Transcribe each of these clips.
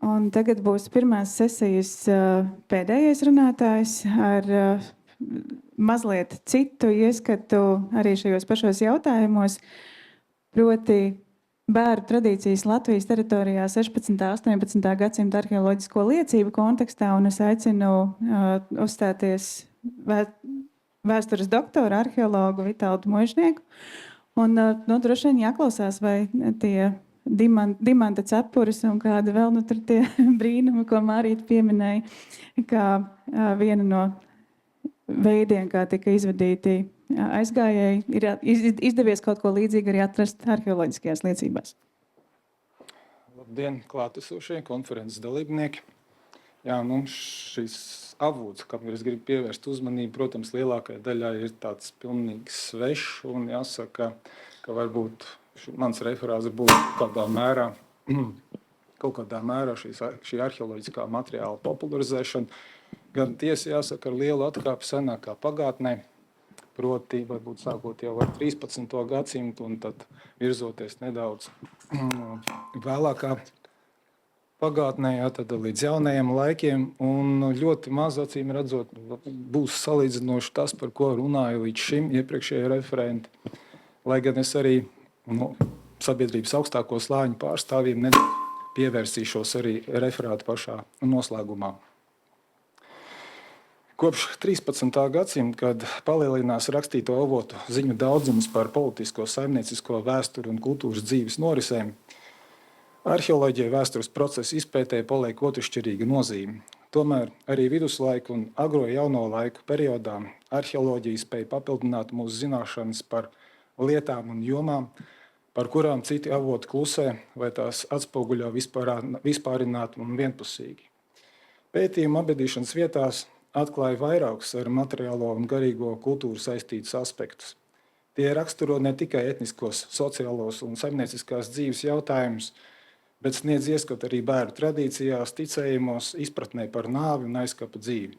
Un tagad būs pirmās sesijas pēdējais runātājs ar mazliet citu ieskatu arī šajos pašos jautājumos, proti bēru tradīcijas Latvijas teritorijā 16. un 18. gadsimta arheoloģisko liecību kontekstā, un es aicinu uzstāties vēstures doktoru, arheologu Vitaldu Muižnieku. Un droši vien jāklausās, vai tie dimanta cepures un kādi vēl tur tie brīnumi, ko Mārīta pieminēja, kā viena no veidiem, kā tika izvadīti aizgājēji, ir izdevies kaut ko līdzīgu arī atrast arheoloģiskajās liecībās. Labdien, klātesošie konferences dalībnieki. Jā, šis avots, kam es gribu pievērst uzmanību, protams, lielākajai daļai ir tāds pilnīgi svešs, un jāsaka, ka varbūt mans referāts būtu kaut kādā mērā šī arheoloģiskā materiāla popularizēšana, gan tiesa jāsaka ar lielu atkāpi senākā pagātnē, proti varbūt sākot jau ar 13. gadsimtu un tad virzoties nedaudz vēlākā pagātnē, tad līdz jaunajiem laikiem, un ļoti maz acīm redzot būs salīdzinoši tas, par ko runāju līdz šim iepriekšējie referenti, lai gan es arī sabiedrības augstāko slāņu pārstāvjiem pievērsīšos arī referātu pašā noslēgumā. Kopš 13. gadsimta, kad palielinās rakstīto avotu ziņu daudzums par politisko, saimniecisko, vēsturi un kultūras dzīves norisēm, arheoloģija vēstures procesu izpētē paliek otršķirīga nozīme. Tomēr arī viduslaiku un agro jauno laiku periodā arheoloģija spēja papildināt mūsu zināšanas par lietām un jomām, par kurām citi avoti klusē vai tās atspoguļo vispārināti un vienpusīgi. Pētījuma apbedīšanas vietās atklāja vairākus ar materiālo un garīgo kultūru saistītus aspektus. Tie raksturo ne tikai etniskos, sociālos un saimnieciskās dzīves jautājumus, bet sniedz ieskatu arī bēru tradīcijās, ticējumos, izpratnē par nāvi un aizkapa dzīvi.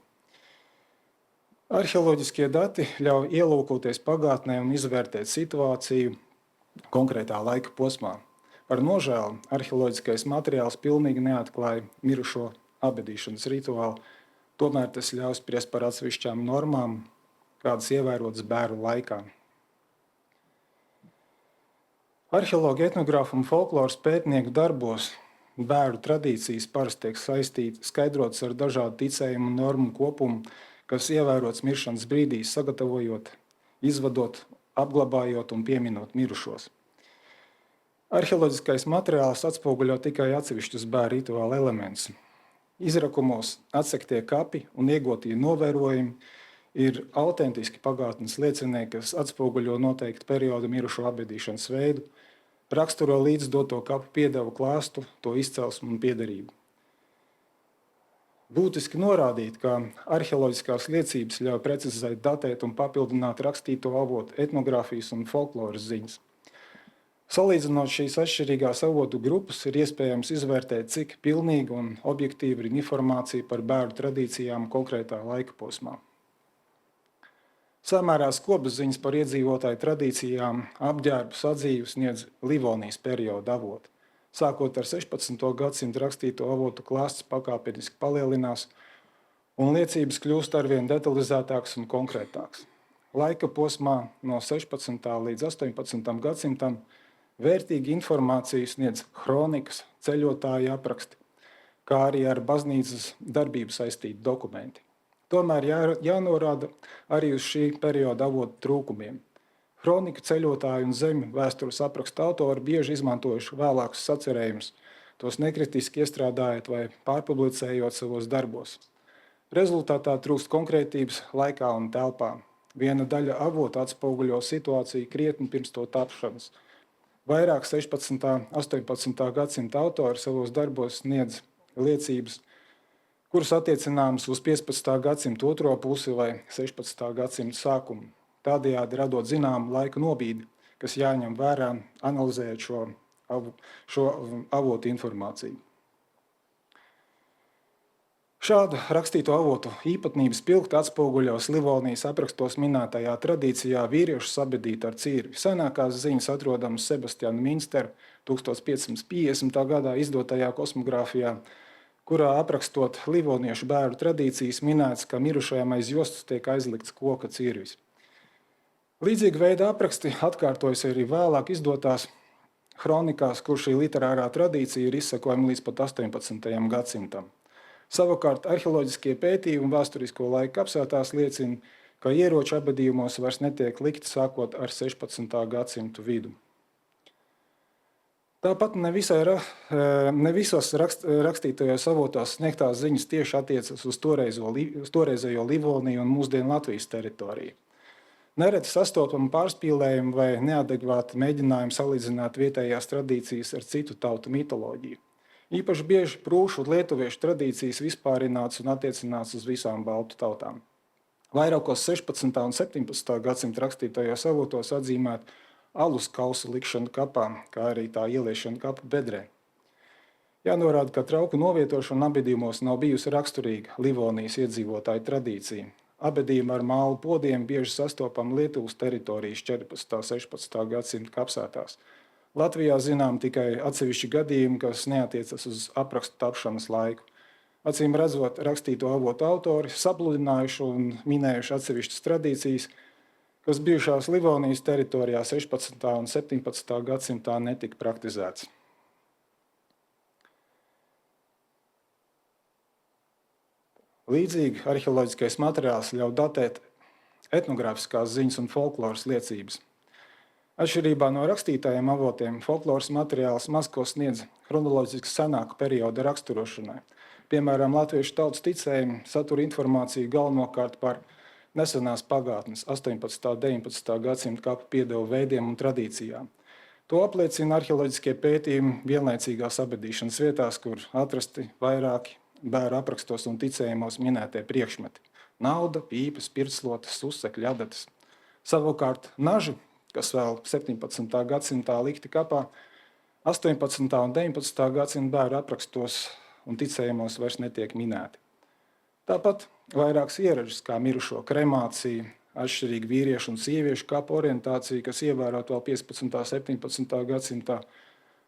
Arheoloģiskie dati ļauj ielūkoties pagātnē un izvērtēt situāciju konkrētā laika posmā. Par nožēlu arheoloģiskais materiāls pilnīgi neatklāja mirušo apbedīšanas rituālu, tomēr tas ļauj spriest par atsevišķām normām, kādas ievērotas bēru laikā. Arheologu, etnogrāfu un folkloras pētnieku darbos bēru tradīcijas parasti tiek skaidrotas ar dažādu ticējumu un normu kopumu, kas ievērots miršanas brīdī, sagatavojot, izvadot, apglabājot un pieminot mirušos. Arheoloģiskais materiāls atspoguļo tikai atsevišķus bēru rituālu elementus. Izrakumos atsektie kapi un iegūtie novērojumi ir autentiski pagātnes liecinieki, kas atspoguļo noteiktu periodu mirušo apbedīšanas veidu, raksturo līdzdoto kapu piedevu klāstu, to izcelsmu un piederību. Būtiski norādīt, ka arheoloģiskās liecības ļauj precizēt, datēt un papildināt rakstīto avotu etnogrāfijas un folkloras ziņas. Salīdzinot šīs atšķirīgās avotu grupas, ir iespējams izvērtēt, cik pilnīga un objektīva ir informācija par bēru tradīcijām konkrētā laika posmā. Samērā skobas ziņas par iedzīvotāju tradīcijām, apģērbu sadzīvi sniedz Livonijas perioda avoti. Sākot ar 16. gadsimtu rakstīto avotu klāsts pakāpeniski palielinās, un liecības kļūst arvien detalizētākas un konkrētākas. Laika posmā no 16. līdz 18. gadsimtam vērtīga informācija sniedz kronikas, ceļotāju apraksti, kā arī ar baznīcas darbību saistīti dokumenti. Tomēr jānorāda arī uz šī perioda avotu trūkumiem. Kronika, ceļotāju un zemju vēstures aprakstu autori bieži izmantojuši vēlākus sacerējumus, tos nekritiski iestrādājot vai pārpublicējot savos darbos. Rezultātā trūkst konkrētības laikā un telpā. Viena daļa avotu atspoguļo situāciju krietni pirms to tapšanas. Vairāk 16. un 18. gadsimta autori savos darbos sniedz liecības, kuras attiecināmas uz 15. gadsimta otro pusi vai 16. gadsimta sākumu, tādējādi radot zināmu laika nobīdi, kas jāņem vērā, analizējot šo avotu informāciju. Šādu rakstīto avotu īpatnības pilgti atspoguļos Livonijas aprakstos minētajā tradīcijā vīriešu sabedīt ar cirvi. Senākās ziņas atrodamas Sebastiana Minstera 1550. gadā izdotajā kosmogrāfijā, kurā aprakstot livoniešu bēru tradīcijas minēts, ka mirušajam aiz jostas tiek aizlikts koka cirvis. Līdzīga veida apraksti atkārtojas arī vēlāk izdotās kronikās, kur šī literārā tradīcija ir izsekojama līdz pat 18. gadsimtam. Savukārt arheoloģiskie pētījumi vēsturisko laiku kapsētās liecina, ka ieroču abadījumos vairs netiek likti sākot ar 16. gadsimtu vidu. Tāpat ne visos rakstītajos avotos sniegtās ziņas tieši attiecas uz toreizējo Livoniju un mūsdienu Latvijas teritoriju. Nereti sastopama pārspīlējuma vai neadekvāta mēģinājuma salīdzināt vietējās tradīcijas ar citu tautu mitoloģiju. Īpaši bieži prūšu un lietuviešu tradīcijas vispārināts un attiecināts uz visām baltu tautām. Vairākos 16. un 17. gadsimta rakstītajos avotos atzīmēt alus kausu likšanu kapā, kā arī tā ieliešanu kapu bedrē. Jānorāda, ka trauku novietošana abedījumos nav bijusi raksturīga Livonijas iedzīvotāju tradīcija. Abedījumi ar mālu podiem bieži sastopam Lietuvas teritorijas 14. un 16. gadsimta kapsētās. Latvijā zinām tikai atsevišķi gadījumi, kas neatiecas uz aprakstu tapšanas laiku. Acīm redzot, rakstīto avotu autori sapludinājuši un minējuši atsevišķas tradīcijas, kas bijušās Livonijas teritorijā 16. un 17. gadsimtā netika praktizēts. Līdzīgi arheoloģiskais materiāls ļauj datēt etnogrāfiskās ziņas un folkloras liecības. Atšķirībā no rakstītājiem avotiem, folkloras materiāls maz ko sniedz chronoloģiski senāku periodu raksturošanai. Piemēram, latviešu tautas ticējumi satura informāciju galvenokārt par nesenās pagātnes 18. un 19. gadsimta kapu piedevu veidiem un tradīcijām. To apliecina arheoloģiskie pētījumi vienlaicīgās abedīšanas vietās, kur atrasti vairāki bēru aprakstos un ticējumos minētie priekšmeti – nauda, pīpes, pirtslotes, uzsekļi, adatas. Savukārt naži, kas vēl 17. gadsimtā likti kapā, 18. un 19. gadsimta bēru aprakstos un ticējumos vairs netiek minēti. Tāpat vairākas ieražas, kā mirušo kremācija, atšķirīga vīriešu un sieviešu kapu orientācija, kas ievērot vēl 15. un 17. gadsimtā,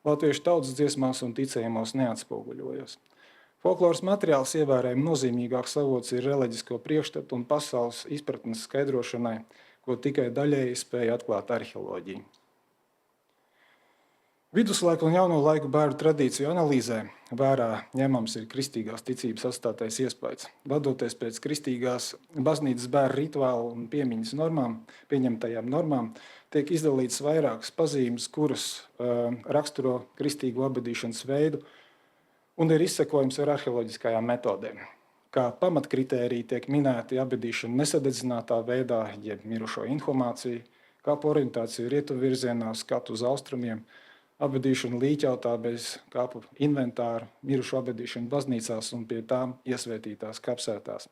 latviešu tautas dziesmās un ticējumos neatspoguļojas. Folkloras materiāls ievērējami nozīmīgāks avots ir reliģisko priekšstatu un pasaules izpratnes skaidrošanai, ko tikai daļēji spēja atklāt arheoloģija. Viduslaiku un jauno laiku bēru tradīciju analīzē vērā ņemams ir kristīgās ticības atstātais iespējas. Vadoties pēc kristīgās baznīcas bēru rituālu un piemiņas normām, pieņemtajām normām, tiek izdalīts vairākas pazīmes, kuras raksturo kristīgo abedīšanas veidu un ir izsekojums ar arheoloģiskajām metodēm. Kā pamatkritēriji tiek minēti abedīšana nesadedzinātā veidā, jeb mirušo inhumācija, kapu orientācija rietumu virzienā, skatu uz austrumiem, abedīšana līķautā bez kapu inventāra, mirušo abedīšana baznīcās un pie tām iesvētītās kapsētās.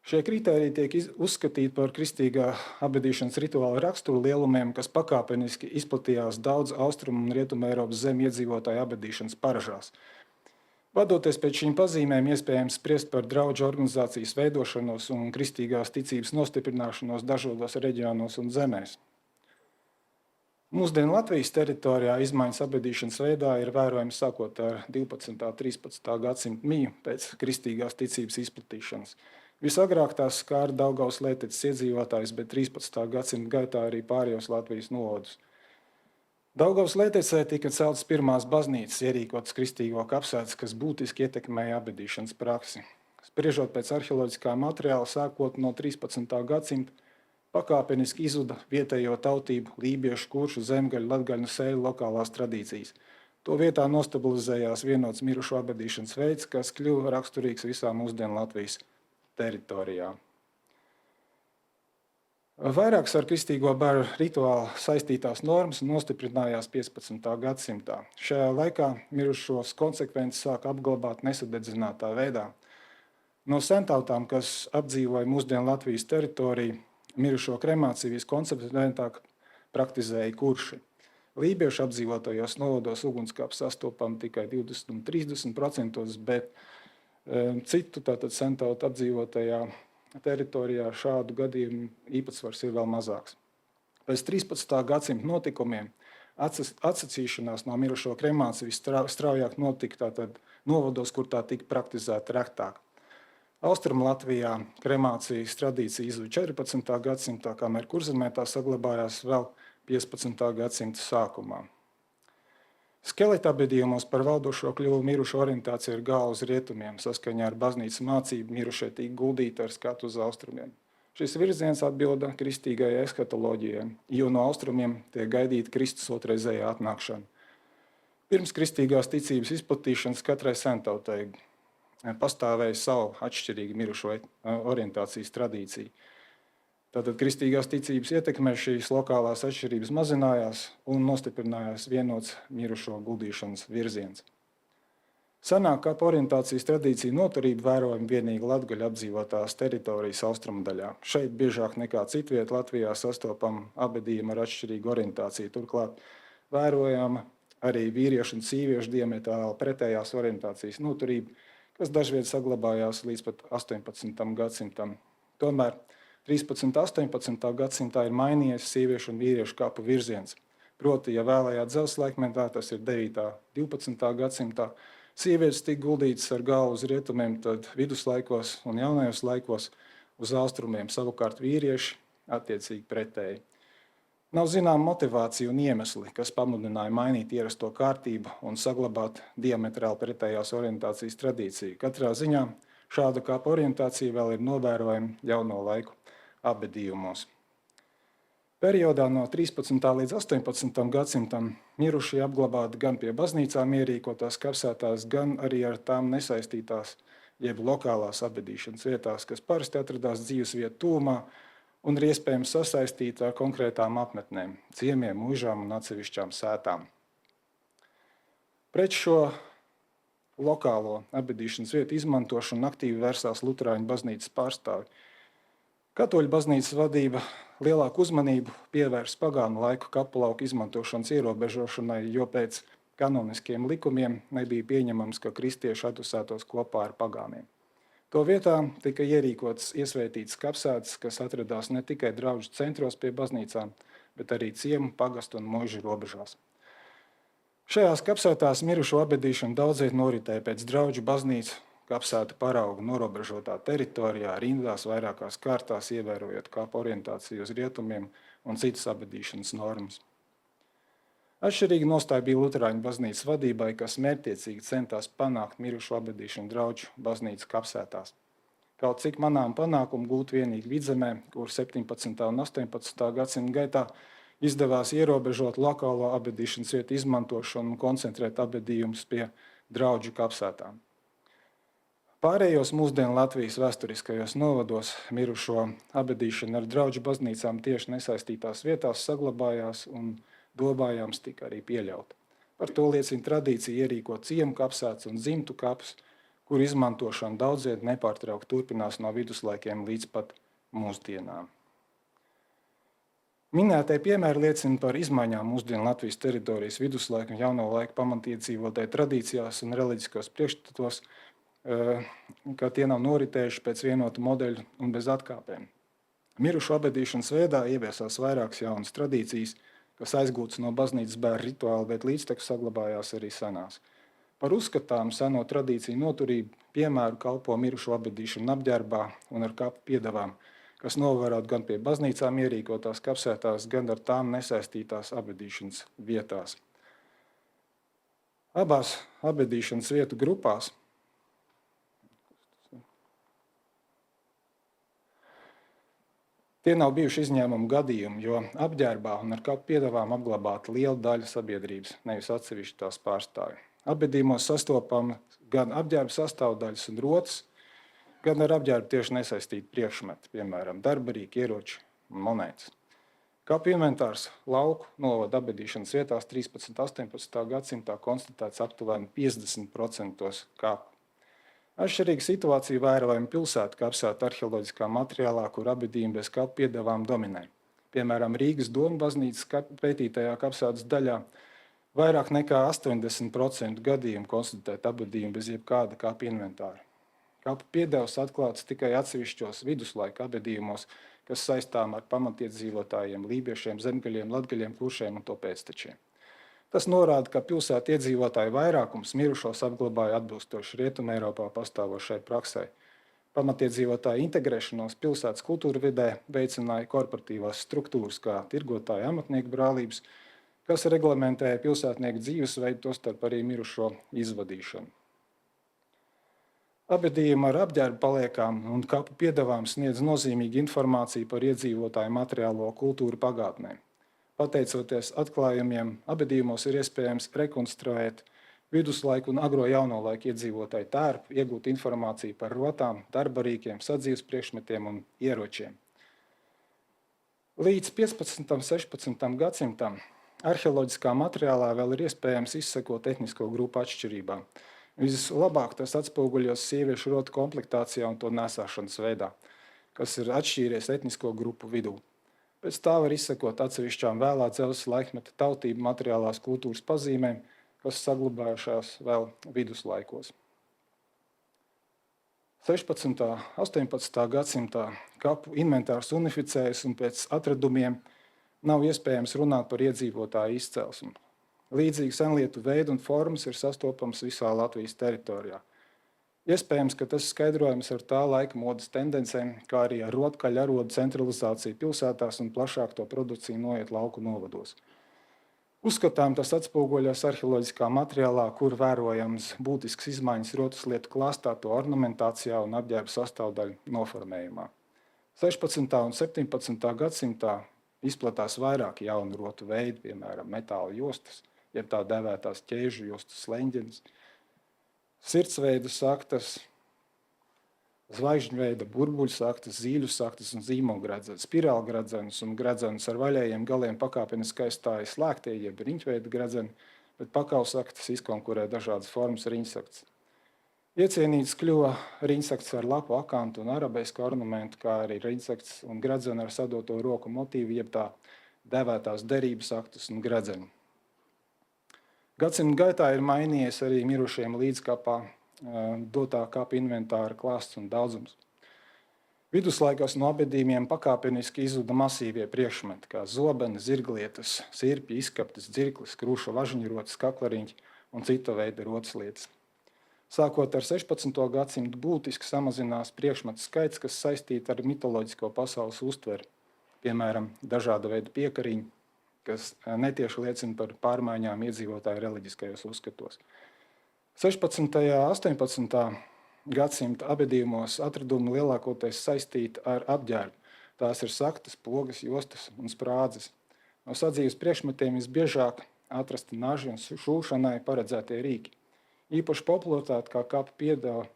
Šie kritēriji tiek uzskatīti par kristīgā abedīšanas rituāla raksturu lielumiem, kas pakāpeniski izplatījās daudz austrumu un rietumu Eiropas zemi iedzīvotāju abedīšanas paražās. Vadoties pēc šīm pazīmēm, iespējams spriest par draudžu organizācijas veidošanos un kristīgās ticības nostiprināšanos dažādos reģionos un zemēs. Mūsdienu Latvijas teritorijā izmaiņas abedīšanas veidā ir vērojams sākot ar 12. un 13. gadsimta miju pēc kristīgās ticības izplatīšanas. Visagrāk tās skāra Daugavas Lēteces iedzīvotājus, bet 13. gadsimta gaitā arī pārējos Latvijas novadus. Daugavas Lētecē tika celtas pirmās baznīcas, ierīkotas kristīgo kapsētas, kas būtiski ietekmēja abedīšanas praksi. Spriežot pēc arheoloģiskā materiāla, sākot no 13. gadsimta, pakāpeniski izzuda vietējo tautību, lībiešu, kuršu, zemgaļu, latgaļu, sēļu lokālās tradīcijas. To vietā nostabilizējās vienots mirušo abedīšanas veids, kas kļuva raksturīgs visā mūsdienu Latvijas teritorijā. Vairākas ar kristīgo bēru rituālu saistītās normas nostiprinājās 15. gadsimtā. Šajā laikā mirušos konsekventi sāka apglabāt nesadedzinātā veidā. No sentautām, kas apdzīvoja mūsdienu Latvijas teritoriju, mirušo kremāciju viskonsekventāk praktizēja kurši. Lībiešu apdzīvotajos novados ugunskapis sastopam tikai 20 un 30%, bet citu tātad sentautu apdzīvotajā teritorijā šādu gadījumu īpatsvars ir vēl mazāks. Pēc 13. gadsimta notikumiem Atsacīšanās no mirušo kremācija visstraujāk notika tātad novados, kur tā tika praktizēta retāk. Austrum Latvijā kremācijas tradīcija izzuda 14. gadsimtā, kamēr Kurzemē tā saglabājās vēl 15. gadsimta sākumā. Skeleta apbedījumos par valdošo kļuva mirušo orientācija ar galvu uz rietumiem. Saskaņā ar baznīcas mācību mirušie tika guldīti ar skatu uz austrumiem. Šis virziens atbilda kristīgajai eskatoloģijai, jo no austrumiem tiek gaidīta Kristus otrreizējā atnākšana. Pirms kristīgās ticības izplatīšanas katrai sentautai pastāvēja savu atšķirīgu mirušo orientācijas tradīciju. Tātad kristīgās ticības ietekmē šīs lokālās atšķirības mazinājās un nostiprinājās vienots mirušo guldīšanas virziens. Senāk kapa orientācijas tradīcija noturība vērojama vienīgi latgaļu apdzīvotās teritorijas austrumu daļā. Šeit biežāk nekā citviet Latvijā sastopam apbedījumu ar atšķirīgu orientāciju. Turklāt vērojama arī vīriešu un sieviešu diametrāli pretējās orientācijas noturība, kas dažviet saglabājās līdz pat 18. gadsimtam. Tomēr 13. un 18. gadsimtā ir mainījies sieviešu un vīriešu kapu virziens. Proti, ja vēlējā dzelzs laikmetā, tas ir 9. un 12. gadsimtā, sievietes tika guldītas ar galvu uz rietumiem, tad viduslaikos un jaunajos laikos uz austrumiem, savukārt vīrieši attiecīgi pretēji. Nav zinām motivācija un iemesli, kas pamudināja mainīt ierasto kārtību un saglabāt diametrāli pretējās orientācijas tradīciju. Katrā ziņā šāda kapa orientācija vēl ir novērojama jauno laiku apbedījumos. Periodā no 13. līdz 18. gadsimtam mirušie apglabāti gan pie baznīcām ierīkotās kapsētās, gan arī ar tām nesaistītās, jeb lokālās apbedīšanas vietās, kas parasti atradās dzīvesvietu tūmā un ir iespējams sasaistīt ar konkrētām apmetnēm, ciemiem, muižām un atsevišķām sētām. Pret šo lokālo apbedīšanas vietu izmantošanu aktīvi vērsās luterāņu baznīcas pārstāvi. Katoļu baznīcas vadība lielāku uzmanību pievērs pagānu laiku kapulauku izmantošanas ierobežošanai, jo pēc kanoniskiem likumiem nebija pieņemams, ka kristieši adusētos kopā ar pagāniem. To vietā tika ierīkotas iesvētītas kapsētas, kas atradās ne tikai draugu centros pie baznīcām, bet arī ciemu, pagastu un muižu robežās. Šajās kapsētās mirušo apbedīšana daudziet noritēja pēc draugu baznīcu kapsētu paraugu norobežotā teritorijā, rindās vairākās kārtās, ievērojot kapa orientāciju uz rietumiem un citas apbedīšanas normas. Atšķirīga nostāja bija luterāņu baznīcas vadībai, kas mērķtiecīgi centās panākt mirušo apbedīšanu draugu baznīcas kapsētās. Kaut cik manām panākumu gūt vienīgi Vidzemē, kur 17. un 18. gadsimta gaitā izdevās ierobežot lokālo apbedīšanas vietu izmantošanu un koncentrēt apbedījumus pie draugu kapsētām. Pārējos mūsdienu Latvijas vēsturiskajos novados mirušo apbedīšana ar draugu baznīcām tieši nesaistītās vietās saglabājās un dobājāms tika arī pieļauta. Par to liecina tradīcija ierīkot ciemu kapsētas un dzimtu kapus, kur izmantošana daudziet nepārtraukti turpinās no viduslaikiem līdz pat mūsdienām. Minētie piemēri liecina par izmaiņām mūsdienu Latvijas teritorijas viduslaiku un jauno laiku pamatiedzīvotāju tradīcijās un reliģiskos priekšstatos, ka tie nav noritējuši pēc vienota modeļa un bez atkāpēm. Mirušu apbedīšanas veidā ieviesās vairākas jaunas tradīcijas, kas aizgūtas no baznīcas bērnu rituāla, bet līdztekus saglabājās arī senās. Par uzskatām seno tradīciju noturību piemēru kalpo mirušu apbedīšanu apģērbā un ar kapu piedevām, kas novērot gan pie baznīcām ierīkotās kapsētās, gan ar tām nesaistītās apbedīšanas vietās. Abās apbedīšanas vietu grupās tie nav bijuši izņēmumu gadījumi, jo apģērbā un ar kapu piedevām apglabāta liela daļa sabiedrības, nevis atsevišķi tās pārstāvji. Apbedījumos sastopam gan apģērba sastāvdaļas un rotas, gan ar apģērbu tieši nesaistīti priekšmeti, piemēram, darbarīki, ieroči un monētas. Kapu inventārs lauku novada apbedīšanas vietās 13. un 18. gadsimtā konstatēts aptuveni 50% kapu. Atšķirīga situācija vērojama pilsētu kapsētu arheoloģiskā materiālā, kur apbedījumi bez kapu piedevām dominē. Piemēram, Rīgas Doma baznīcas pētītajā kapsētas daļā vairāk nekā 80% gadījumu konstatēt apbedījumu bez jebkāda kapu inventāra. Kapu piedevs atklāts tikai atsevišķos viduslaika apbedījumos, kas saistām ar pamatiedzīvotājiem, lībiešiem, zemgaļiem, latgaļiem, kuršiem un to pēctečiem. Tas norāda, ka pilsētu iedzīvotāju vairākums mirušos apglabāja atbilstoši Rietumē Eiropā pastāvošai praksē. Pamatiedzīvotāju integrēšanos pilsētas kultūra vidē veicināja korporatīvās struktūras, kā tirgotāju amatnieku brālības, kas reglamentēja pilsētnieku dzīvesveidu, tostarp arī mirušo izvadīšanu. Abedījumi ar apģērbu paliekām un kapu piedevām sniedz nozīmīgu informāciju par iedzīvotāju materiālo kultūru pagātnē. Pateicoties atklājumiem, abedījumos ir iespējams rekonstruēt viduslaiku un agro jauno laiku iedzīvotāju tērpu, iegūt informāciju par rotām, darbarīkiem, sadzīves priekšmetiem un ieročiem. Līdz 15. un 16. gadsimtam arheoloģiskā materiālā vēl ir iespējams izsekot etnisko grupu atšķirībām. Vislabāk tas atspoguļos sieviešu rotu komplektācijā un to nesāšanas veidā, kas ir atšķīries etnisko grupu vidū. Pēc tā var izsekot atsevišķām vēlā dzelzs laikmeta tautību materiālās kultūras pazīmēm, kas saglabājušās vēl viduslaikos. 16. un 18. gadsimtā kapu inventārs unificējas un pēc atradumiem nav iespējams runāt par iedzīvotāju izcelsmi. Līdzīgi senlietu veidu un formas ir sastopams visā Latvijas teritorijā. Iespējams, ka tas skaidrojams ar tā laika modes tendencēm, kā arī ar rotkaļu arodu centralizāciju pilsētās un plašāk to produkciju noiet lauku novados. Uzskatām, tas atspoguļojas arheoloģiskā materiālā, kur vērojams būtisks izmaiņas rotaslietu klāstā, to ornamentācijā un apģērba sastāvdaļu noformējumā. 16. un 17. gadsimtā izplatās vairāk jaunu rotu veidu, piemēram, metāla jostas, jeb tā dēvētās ķēžu jostas leņģenes, sirdsveida saktas, zvaigžņveida burbuļu saktas, zīļu saktas un zīmolgradzenes, spirālgradzenes un gradzenes ar vaļējiem galiem pakāpeniski aizstāja slēgtie, jeb riņķveida gradzeni, bet pakausaktas izkonkurē dažādas formas riņsaktas. Iecienīts kļuva riņsakts ar lapu akantu un arabesku ornamentu, kā arī riņsakts un gradzeni ar sadoto roku motīvu, jeb tā dēvētās derības aktus un gradzeni. Gadsimta gaitā ir mainījies arī mirušiem līdzkapā dotā kapa inventāra klāsts un daudzums. Viduslaikos no abedījumiem pakāpeniski izzuda masīvie priekšmeti, kā zobeni, zirglietas, sirpji, izskaptas, dzirklis, krūša važņrotas, kaklariņķi un cita veida rotaslietas. Sākot ar 16. gadsimtu būtiski samazinās priekšmetu skaits, kas saistīti ar mitoloģisko pasaules uztveri, piemēram, dažāda veida piekariņi, kas netieši liecina par pārmaiņām iedzīvotāju reliģiskajos uzskatos. 16. un 18. gadsimta abedījumos atradumi lielākoties saistīti ar apģērbu. Tās ir saktas, pogas, jostas un sprādzes. No sadzīves priekšmetiem visbiežāk atrasti naži un šūšanai paredzētie rīki. Īpaši popularitāti kā kapa piedeva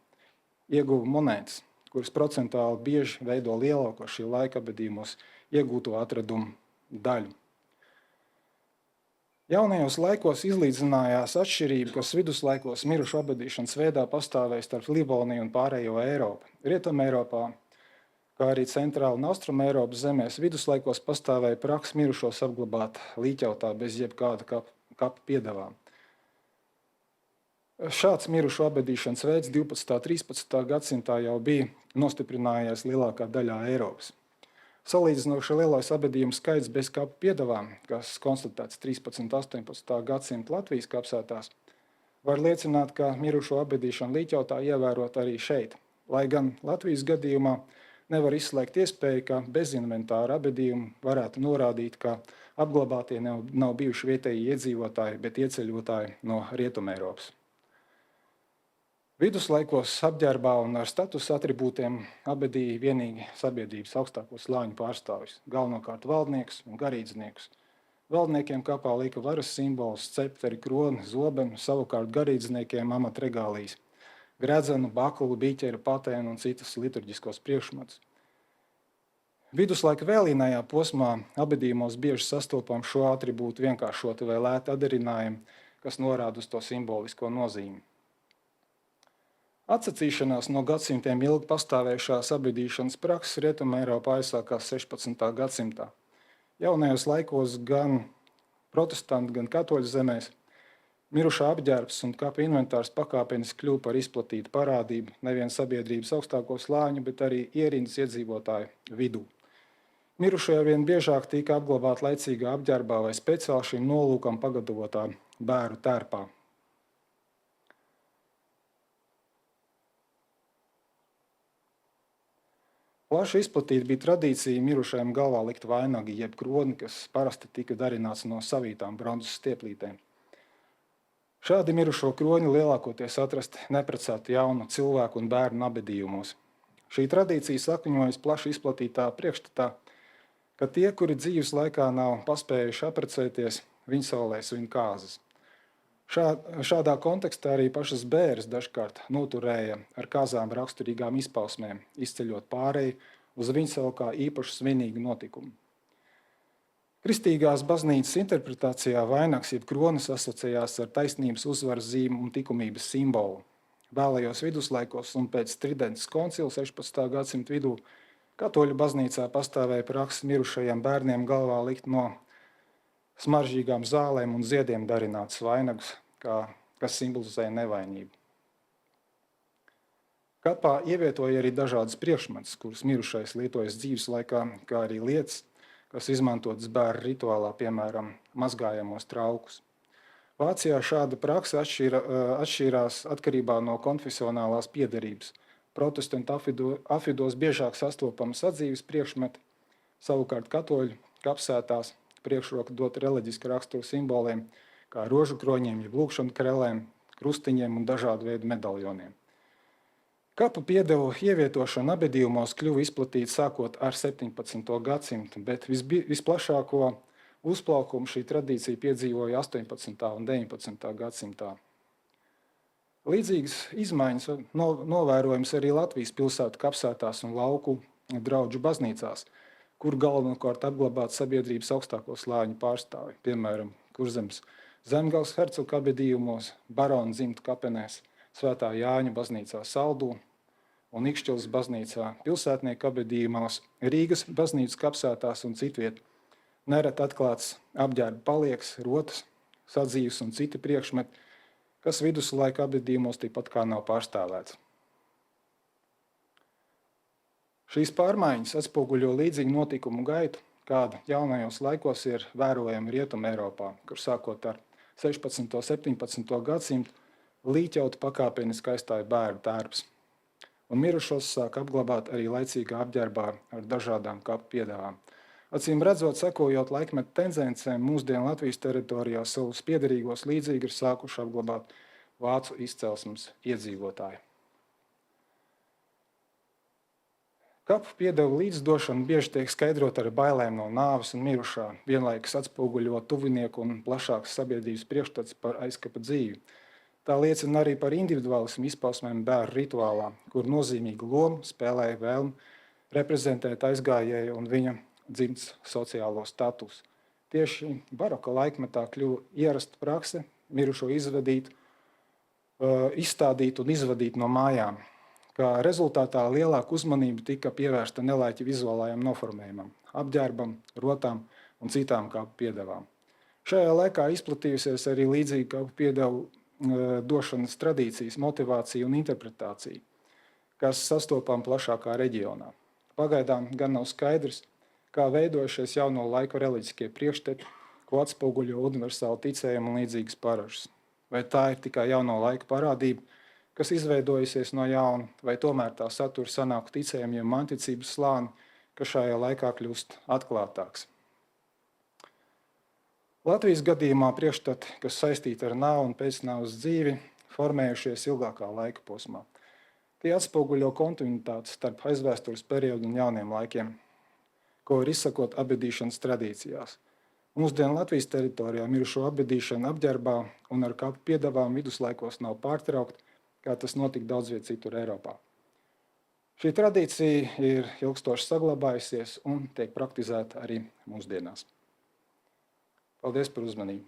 ieguva monētas, kuras procentuāli bieži veido lielāko šī laika abedījumos iegūto atradumu daļu. Jaunajos laikos izlīdzinājās atšķirība, kas viduslaikos mirušu abedīšanas veidā pastāvēja starp Livoniju un pārējo Eiropu. Rietumē Eiropā, kā arī centrāla un austruma Eiropas zemēs, viduslaikos pastāvēja praksa mirušos apglabāt līķautā bez jebkāda kapa piedevām. Šāds mirušu abedīšanas veids 12. un 13. gadsimtā jau bija nostiprinājies lielākā daļā Eiropas. Salīdzinoši lielais abedījumu skaits bez kapa piedevām, kas konstatēts 13. un 18. gadsimta Latvijas kapsētās, var liecināt, ka mirušo abedīšanu līķautā ievērot arī šeit. Lai gan Latvijas gadījumā nevar izslēgt iespēju, ka bez inventāra abedījumu varētu norādīt, ka apglabātie nav bijuši vietēji iedzīvotāji, bet ieceļotāji no Rietumeiropas. Viduslaikos apģērbā un ar statusa atribūtiem abedīja vienīgi sabiedrības augstāko slāņu pārstāvis, galvenokārt valdniekus un garīdzniekus. Valdniekiem kapā lika varas simbols, cepteri, kroni, zobeni, savukārt garīdzniekiem amatregālijas, gredzenu, bakulu, biķeru, patēnu un citas liturģiskos priekšmetus. Viduslaika vēlīnajā posmā abedījumos bieži sastopam šo atribūtu vienkāršoti vai lēti adarinājumu, kas norāda uz to simbolisko nozīmi. Atsacīšanās no gadsimtiem ilgi pastāvējušās abedīšanas prakses Rietumē Eiropā aizsākās 16. gadsimtā. Jaunajos laikos gan protestantu, gan katoļu zemēs mirušā apģērbs un kapa inventārs pakāpeniski kļuva par izplatītu parādību nevien sabiedrības augstāko slāņu, bet arī ierindas iedzīvotāju vidū. Mirušie arvien biežāk tika apglabāti laicīgā apģērbā vai speciāli šim nolūkam pagatavotā bēru tērpā. Plaši izplatīta bija tradīcija mirušajam galvā likt vainagi, jeb kroni, kas parasti tika darināts no savītām bronzas stieplītēm. Šādi mirušo kroņi lielākoties atrasti neprecētu jaunu cilvēku un bērnu nabedījumos. Šī tradīcija sakņojas plaši izplatītā priekšstatā, ka tie, kuri dzīves laikā nav paspējuši apprecēties, viņi saulē svin kāzas. Šādā kontekstā arī pašas bēres dažkārt noturēja ar kāzām raksturīgām izpausmēm, izceļot pārēju uz viņu savu kā īpašu svinīgu notikumu. Kristīgās baznīcas interpretācijā vainags jeb kronis asociējās ar taisnības uzvaras zīmu un likumības simbolu. Vēlajos viduslaikos un pēc Tridentes koncila 16. gadsimta vidū katoļu baznīcā pastāvēja praksa mirušajiem bērniem galvā likt no smaržīgām zālēm un ziediem darināts vainagus, kas simbolizē nevainību. Kapā ievietoja arī dažādas priekšmetus, kurus mirušais lietojas dzīves laikā, kā arī lietas, kas izmantotas bērnu rituālā, piemēram, mazgājamos traukus. Vācijā šāda praksa atšķīrās atkarībā no konfesionālās piederības. Protestantu afidos biežāk sastopams sadzīves priekšmeti, savukārt katoļu kapsētās priekšroka dot reliģiska rakstura simboliem, kā rožu kroņiem, jeb lūkšanu krellēm, krustiņiem un dažādu veidu medaljoniem. Kapu piedevu ievietošana nabedījumos kļuva izplatīta sākot ar 17. gadsimtu, bet visplašāko uzplaukumu šī tradīcija piedzīvoja 18. un 19. gadsimtā. Līdzīgas izmaiņas novērojams arī Latvijas pilsētu kapsētās un lauku draudžu baznīcās, kur galvenokārt apglabāt sabiedrības augstāko slāņu pārstāvi, piemēram, Kurzemes Zemgales hercogu abedījumos, Baronu dzimtu kapenēs, Svētā Jāņa baznīcā Saldū un Ikšķilas baznīcā pilsētnieku abedījumos, Rīgas baznīcas kapsētās un citviet. Nereti atklāts apģērba palieks, rotas, sadzīves un citi priekšmeti, kas viduslaika abedījumos tikpat kā nav pārstāvēts. Šīs pārmaiņas atspoguļo līdzīgu notikumu gaitu, kāda jaunajos laikos ir vērojama Rietuma Eiropā, kur sākot ar 16. un 17. gadsimtu līķauti pakāpeniski aizstāja bērnu tērps, un mirušos sāk apglabāt arī laicīgā apģērbā ar dažādām kapu piedāvām. Acīm redzot, sekojot laikmetu tendencēm, mūsdienu Latvijas teritorijā savus piederīgos līdzīgi ir sākuši apglabāt vācu izcelsmes iedzīvotāji. Kapu piedevu līdzdošana bieži tiek skaidrot ar bailēm no nāves un mirušā, vienlaikus atspoguļo tuvinieku un plašākas sabiedrības priekšstats par aizkapa dzīvi. Tā liecina arī par individuālismu izpausmēm bērnu rituālā, kur nozīmīgu lomu spēlēja vēlme reprezentēt aizgājēju un viņa dzimtas sociālo statusu. Tieši baroka laikmetā kļuva ierasta prakse mirušo izstādīt un izvadīt no mājām. Kā rezultātā lielāka uzmanība tika pievērsta nelaiķa vizuālajam noformējumam, apģērbam, rotām un citām kapu piedevām. Šajā laikā izplatījusies arī līdzīgi kapu piedevu došanas tradīcijas, motivācija un interpretācija, kas sastopām plašākā reģionā. Pagaidām gan nav skaidrs, kā veidojušies jauno laiku reliģiskie priekšstati, ko atspoguļo universāli ticējumu un līdzīgas paražas. Vai tā ir tikai jauno laiku parādība, kas izveidojusies no jauna, vai tomēr tā satura sanāku ticējumiem manticības slāni, kas šajā laikā kļūst atklātāks. Latvijas gadījumā priekšstati, kas saistīti ar nāvu un pēcnāves dzīvi, formējušies ilgākā laika posmā. Tie atspoguļo kontinuitāti starp aizvēstures periodu un jauniem laikiem, ko var izsakot abedīšanas tradīcijās. Mūsdienu Latvijas teritorijā mirušo abedīšana apģērbā un ar kapu piedevām viduslaikos nav pārtraukta, kā tas notika daudz viet citur Eiropā. Šī tradīcija ir ilgstoši saglabājusies un tiek praktizēta arī mūsdienās. Paldies par uzmanību!